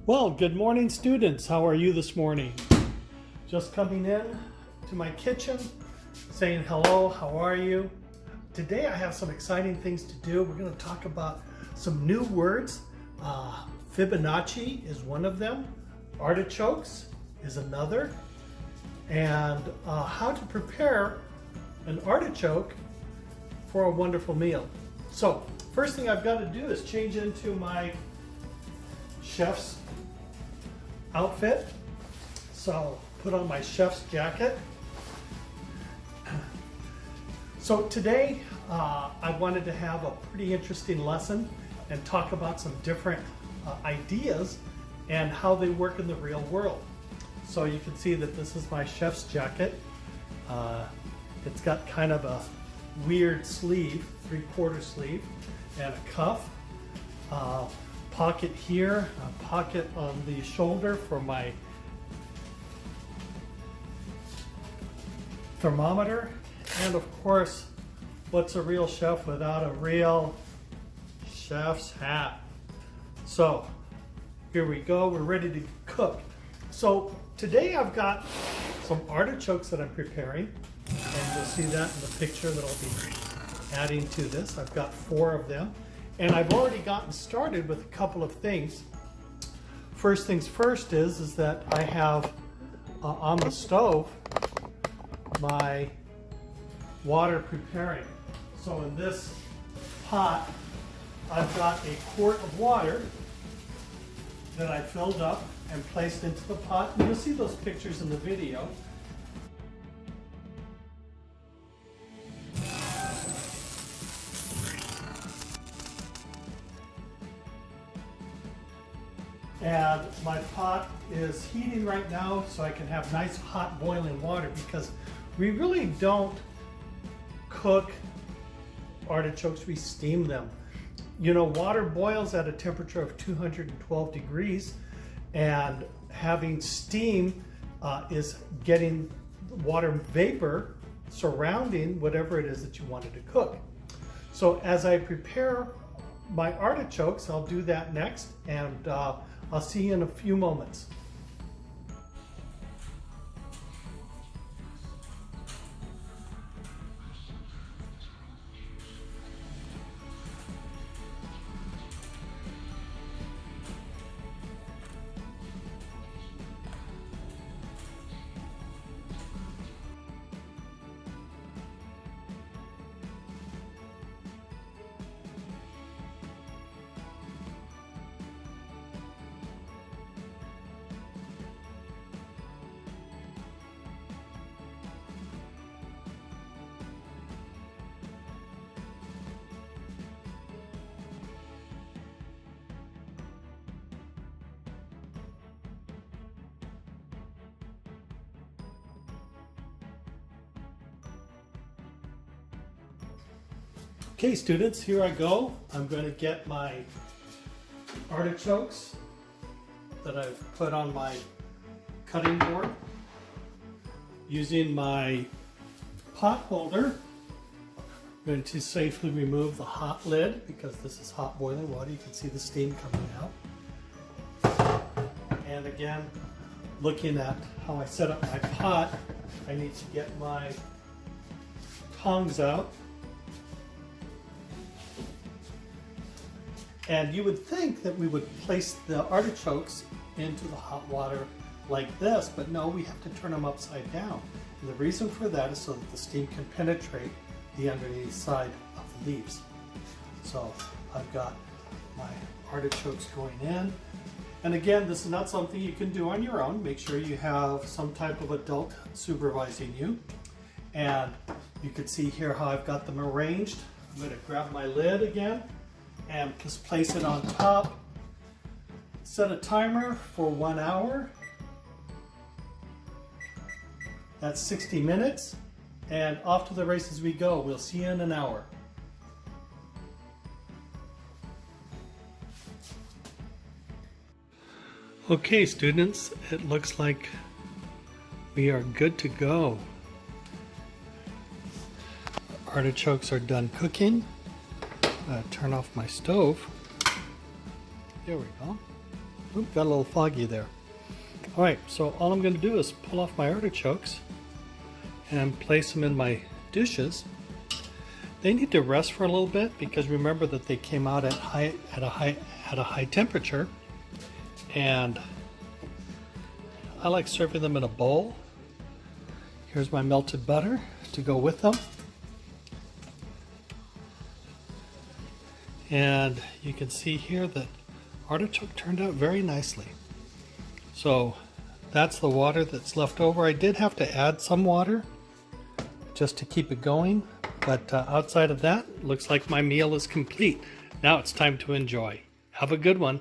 Well, good morning, students. How are you this morning? Just coming in to my kitchen, saying hello, how are you? Today I have some exciting things to do. We're going to talk about some new words. Fibonacci is one of them. Artichokes is another. And how to prepare an artichoke for a wonderful meal. So, first thing I've got to do is change into my chef's outfit. So put on my chef's jacket. So today I wanted to have a pretty interesting lesson and talk about some different ideas and how they work in the real world. So you can see that this is my chef's jacket. It's got kind of a weird sleeve, 3/4 sleeve, and a cuff. Pocket here, a pocket on the shoulder for my thermometer, and of course, what's a real chef without a real chef's hat? So here we go, we're ready to cook. So today I've got some artichokes that I'm preparing, and you'll see that in the picture that I'll be adding to this. I've got 4 of them. And I've already gotten started with a couple of things. First things first is that I have on the stove my water preparing. So in this pot, I've got a quart of water that I filled up and placed into the pot. And you'll see those pictures in the video. And my pot is heating right now so I can have nice hot boiling water, because we really don't cook artichokes, we steam them. You know, water boils at a temperature of 212 degrees, and having steam is getting water vapor surrounding whatever it is that you wanted to cook. So as I prepare my artichokes, I'll do that next, and I'll see you in a few moments. Okay, students, here I go. I'm going to get my artichokes that I've put on my cutting board. Using my pot holder, I'm going to safely remove the hot lid, because this is hot boiling water. You can see the steam coming out. And again, looking at how I set up my pot, I need to get my tongs out. And you would think that we would place the artichokes into the hot water like this, but no, we have to turn them upside down. And the reason for that is so that the steam can penetrate the underneath side of the leaves. So I've got my artichokes going in. And again, this is not something you can do on your own. Make sure you have some type of adult supervising you. And you can see here how I've got them arranged. I'm going to grab my lid again and just place it on top. Set a timer for 1 hour. That's 60 minutes. And off to the races we go. We'll see you in an hour. Okay, students, it looks like we are good to go. Artichokes are done cooking. Turn off my stove. There we go. Oop, got a little foggy there. All right, so all I'm going to do is pull off my artichokes and place them in my dishes. They need to rest for a little bit because remember that they came out at a high temperature, and I like serving them in a bowl. Here's my melted butter to go with them. And you can see here that artichoke turned out very nicely. So that's the water that's left over. I did have to add some water just to keep it going, but outside of that, looks like my meal is complete. Now it's time to enjoy. Have a good one.